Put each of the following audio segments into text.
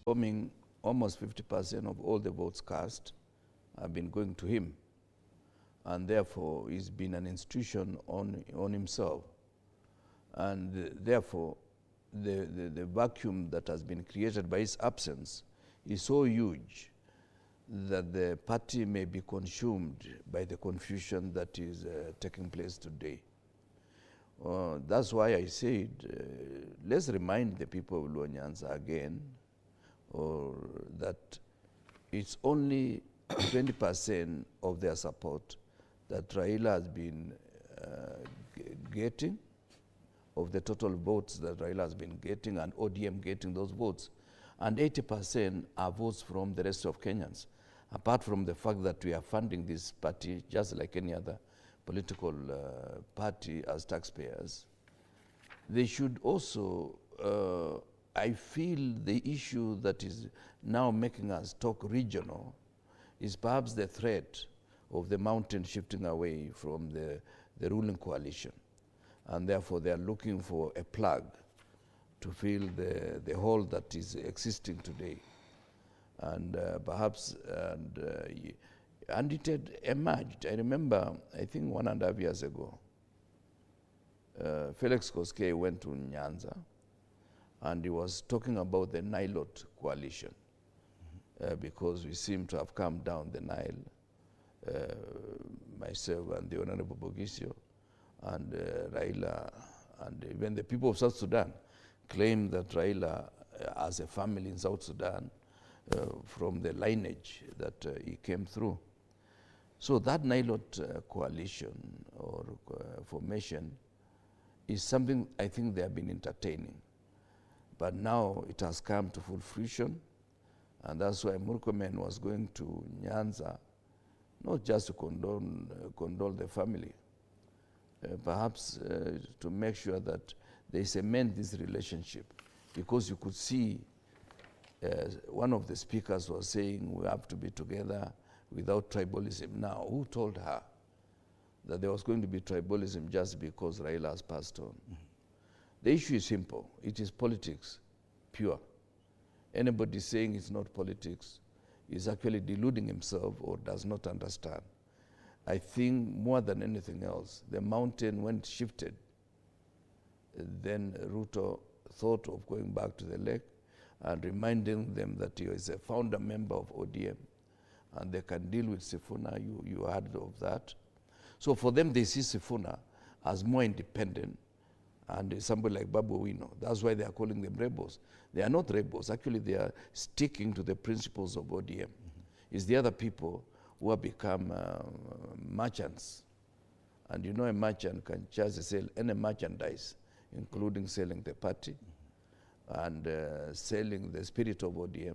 forming almost 50% of all the votes cast have been going to him. And therefore, he's been an institution on himself. And therefore, the vacuum that has been created by his absence is so huge that the party may be consumed by the confusion that is taking place today. That's why I said, let's remind the people of Luo Nyanza again, that it's only 20% of their support that Raila has been getting, of the total votes that Raila has been getting, and ODM getting those votes. And 80% are votes from the rest of Kenyans, apart from the fact that we are funding this party just like any other political party as taxpayers. They should also, I feel the issue that is now making us talk regional is perhaps the threat of the mountain shifting away from the ruling coalition. And therefore they are looking for a plug to fill the hole that is existing today. And perhaps, and it had emerged. I remember, I think 1.5 years ago, Felix Koskei went to Nyanza and he was talking about the Nilot coalition because we seem to have come down the Nile, myself and the Honorable Bogisio and Raila, and even the people of South Sudan claim that Raila as a family in South Sudan from the lineage that he came through. So that Nilot coalition or formation is something I think they have been entertaining. But now it has come to full fruition, and that's why Murkomen was going to Nyanza, not just to condole the family, perhaps to make sure that they cement this relationship, because you could see one of the speakers was saying we have to be together without tribalism. Now, who told her that there was going to be tribalism just because Raila has passed on? Mm-hmm. The issue is simple. It is politics, pure. Anybody saying it's not politics is actually deluding himself or does not understand. I think more than anything else, the mountain, when it shifted, then Ruto thought of going back to the lake and reminding them that he is a founder member of ODM and they can deal with Sifuna. You heard of that. So for them, they see Sifuna as more independent and somebody like Babu Owino. That's why they are calling them rebels. They are not rebels. Actually, they are sticking to the principles of ODM. Mm-hmm. It's the other people who have become merchants. And you know a merchant can just sell any merchandise, including selling the party and selling the spirit of ODM,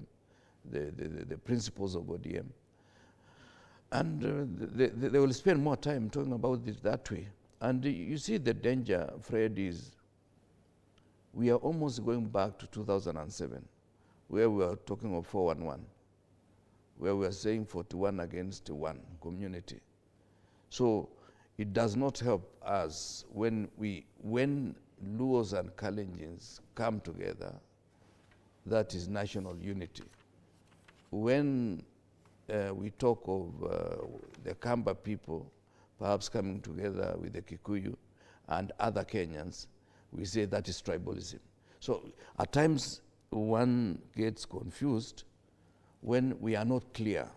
the principles of ODM. And they will spend more time talking about it that way. And you see the danger, Fred, is we are almost going back to 2007, where we are talking of 411, where we are saying 41 against 1 community. So it does not help us when Luos and Kalenjins come together, that is national unity. When we talk of the Kamba people perhaps coming together with the Kikuyu and other Kenyans, we say that is tribalism. So at times one gets confused when we are not clear.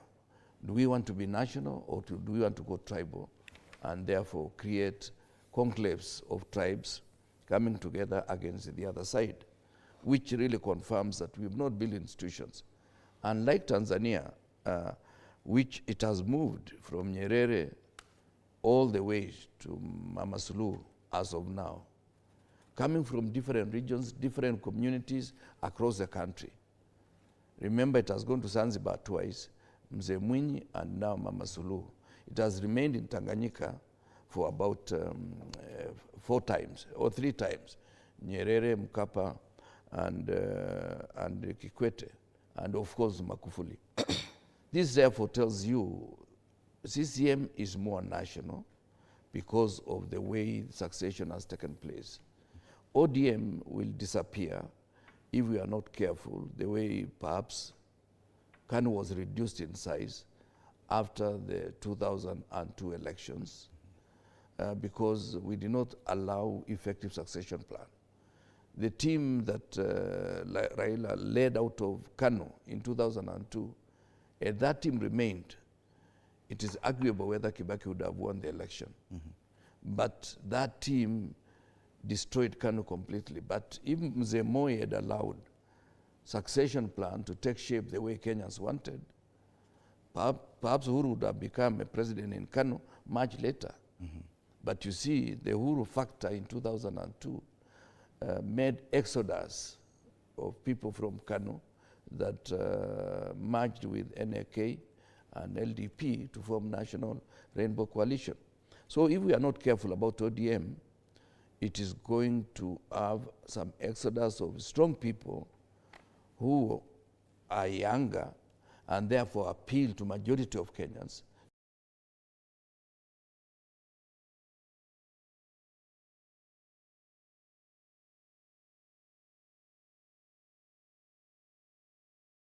Do we want to be national or do we want to go tribal and therefore create conclaves of tribes coming together against the other side, which really confirms that we have not built institutions. Unlike Tanzania, which it has moved from Nyerere all the way to Mama Suluhu as of now, coming from different regions, different communities across the country. Remember, it has gone to Zanzibar twice, Mzee Mwinyi and now Mama Suluhu. It has remained in Tanganyika for about 4 times or 3 times, Nyerere, Mkapa, and Kikwete, and of course Magufuli. This therefore tells you CCM is more national because of the way succession has taken place. ODM will disappear if we are not careful, the way perhaps KANU was reduced in size after the 2002 elections, because we did not allow effective succession plan. The team that Raila led out of KANU in 2002, and that team remained. It is arguable whether Kibaki would have won the election. But that team destroyed KANU completely. But if Mzee Moi had allowed succession plan to take shape the way Kenyans wanted, perhaps Uhuru would have become a president in KANU much later. But you see, the Uhuru factor in 2002 made exodus of people from KANU that merged with NRK and LDP to form National Rainbow Coalition. So if we are not careful about ODM, it is going to have some exodus of strong people who are younger and therefore appeal to majority of Kenyans,